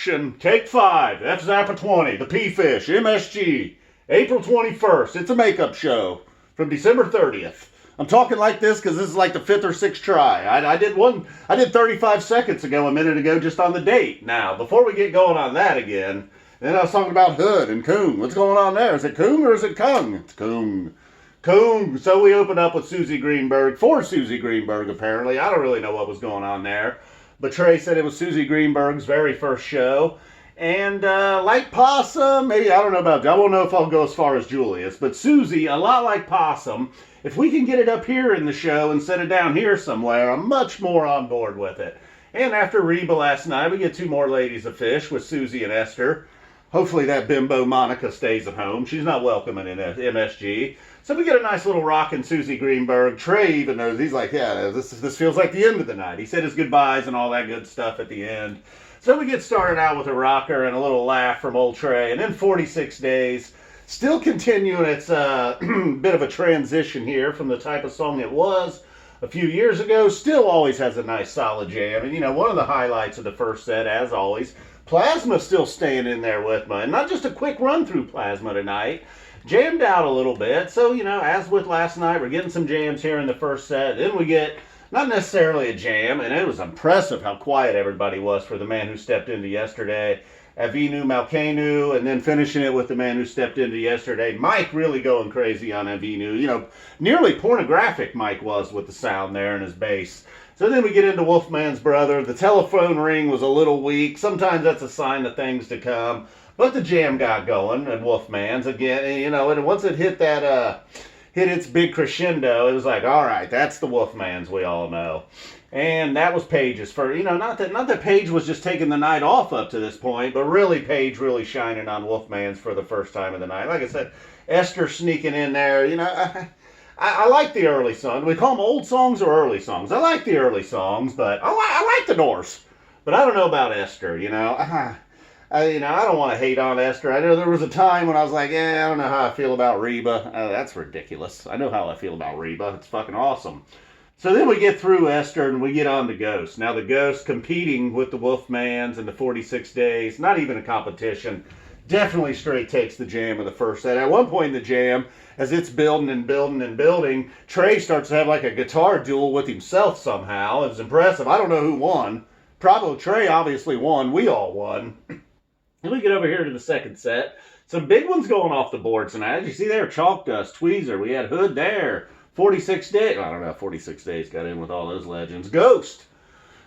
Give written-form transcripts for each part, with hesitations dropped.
Action, take 5, F Zappa 20, the Phish, MSG, April 21st. It's a makeup show from December 30th. I'm talking like this because this is like the 5th or 6th try. I did 35 seconds ago, a minute ago, just on the date. Now, before we get going on that again, then I was talking about Hood and Coon. What's going on there? Is it Coon or is it Kung? It's Coon. Coon. So we opened up with Suzy Greenberg, for Suzy Greenberg apparently. I don't really know what was going on there. But Trey said it was Suzy Greenberg's very first show. And like Possum, maybe, I don't know about, I won't know if I'll go as far as Julius, but Suzy, a lot like Possum, if we can get it up here in the show instead of down here somewhere, I'm much more on board with it. And after Reba last night, we get 2 more ladies of Phish with Suzy and Esther. Hopefully that bimbo Monica stays at home. She's not welcome in MSG. So we get a nice little rockin' Suzy Greenberg. Trey even knows, he's like, yeah, this feels like the end of the night. He said his goodbyes and all that good stuff at the end. So we get started out with a rocker and a little laugh from old Trey. And then 46 Days, still continuing its bit of a transition here from the type of song it was a few years ago. Still always has a nice solid jam. And, you know, one of the highlights of the first set, as always, Plasma still staying in there with me. And not just a quick run through Plasma tonight. Jammed out a little bit. So, you know, as with last night, we're getting some jams here in the first set. Then we get not necessarily a jam, and it was impressive how quiet everybody was for the man who stepped into yesterday. Avenu, Malkenu, and then finishing it with the man who stepped into yesterday. Mike really going crazy on Avenu. You know, nearly pornographic Mike was with the sound there and his bass. So then we get into Wolfman's brother. The telephone ring was a little weak. Sometimes that's a sign of things to come. But the jam got going, and Wolfman's again, you know, and once it hit that, hit its big crescendo, it was like, all right, that's the Wolfman's we all know. And that was Paige's first, you know, not that Paige was just taking the night off up to this point, but really Paige really shining on Wolfman's for the first time of the night. Like I said, Esther sneaking in there, you know, I like the early songs. Do we call them old songs or early songs? I like the early songs, but I like the Doors. But I don't know about Esther, you know. I don't want to hate on Esther. I know there was a time when I was like, I don't know how I feel about Reba. That's ridiculous. I know how I feel about Reba. It's fucking awesome. So then we get through Esther and we get on to Ghost. Now the Ghost competing with the Wolfmans and the 46 Days. Not even a competition. Definitely straight takes the jam of the first set. At one point in the jam, as it's building and building and building, Trey starts to have like a guitar duel with himself somehow. It was impressive. I don't know who won. Probably Trey obviously won. We all won. Then we get over here to the second set. Some big ones going off the board tonight. As you see there, Chalk Dust, Tweezer. We had Hood there. 46 Days. I don't know, 46 Days got in with all those legends. Ghost.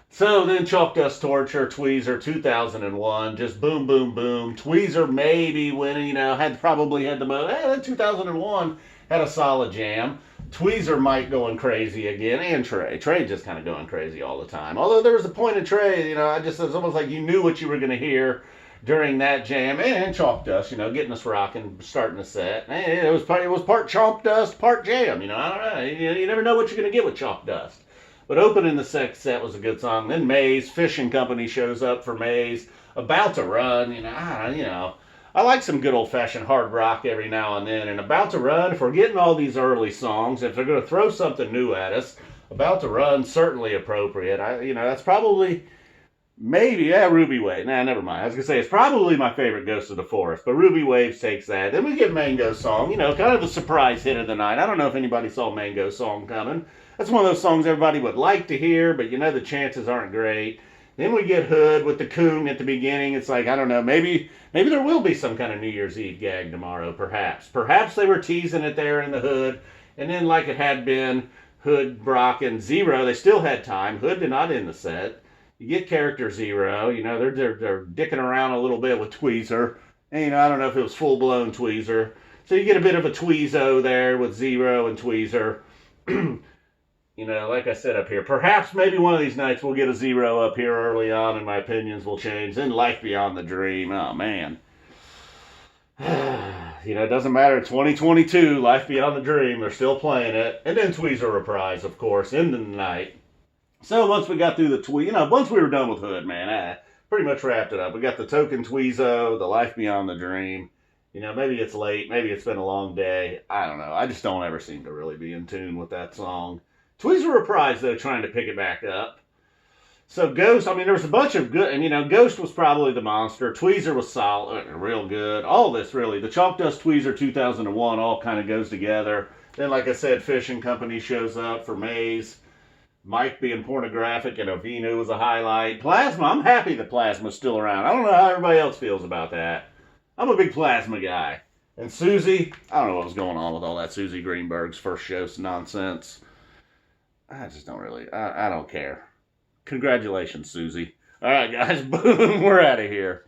So then Chalk Dust Torture, Tweezer, 2001. Just boom, boom, boom. Tweezer maybe winning, you know, probably had the most. Then 2001 had a solid jam. Tweezer might going crazy again. And Trey. Trey just kind of going crazy all the time. Although there was a point in Trey, you know, it's almost like you knew what you were going to hear during that jam, and Chalk Dust, you know, getting us rocking, starting the set. And it was part Chalk Dust, part jam, you know, I don't know. You never know what you're going to get with Chalk Dust. But opening the second set was a good song. Then Maze, Fishing Company shows up for Maze, About to Run, you know, I like some good old-fashioned hard rock every now and then. And About to Run, if we're getting all these early songs, if they're going to throw something new at us, About to Run, certainly appropriate. That's probably... Maybe, Ruby Wave. Nah, never mind. I was going to say, it's probably my favorite Ghost of the Forest, but Ruby Waves takes that. Then we get Mango's Song, you know, kind of a surprise hit of the night. I don't know if anybody saw Mango's Song coming. That's one of those songs everybody would like to hear, but you know the chances aren't great. Then we get Hood with the Coon at the beginning. It's like, I don't know, maybe there will be some kind of New Year's Eve gag tomorrow, perhaps. Perhaps they were teasing it there in the Hood, and then like it had been, Hood, Brock, and Zero, they still had time. Hood did not end the set. You get character Zero, you know, they're dicking around a little bit with Tweezer. And, you know, I don't know if it was full-blown Tweezer. So you get a bit of a Tweezo there with Zero and Tweezer. You know, like I said up here, perhaps maybe one of these nights we'll get a Zero up here early on and my opinions will change. Then Life Beyond the Dream, oh man. You know, it doesn't matter, 2022, Life Beyond the Dream, they're still playing it. And then Tweezer Reprise, of course, ending the night. So once we got through the once we were done with Hood, man, pretty much wrapped it up. We got the token Tweezo, the Life Beyond the Dream. You know, maybe it's late, maybe it's been a long day. I don't know. I just don't ever seem to really be in tune with that song. Tweezer Reprise, though, trying to pick it back up. So Ghost, I mean, there was a bunch of good, and Ghost was probably the monster. Tweezer was solid, real good. All this really, the Chalk Dust Tweezer 2001 all kind of goes together. Then, like I said, Phish and Company shows up for Maze. Mike being pornographic and Avenu was a highlight. Plasma, I'm happy that Plasma's still around. I don't know how everybody else feels about that. I'm a big Plasma guy. And Suzy, I don't know what was going on with all that Suzy Greenberg's first show's nonsense. I just don't really, I don't care. Congratulations, Suzy. All right, guys, boom, we're out of here.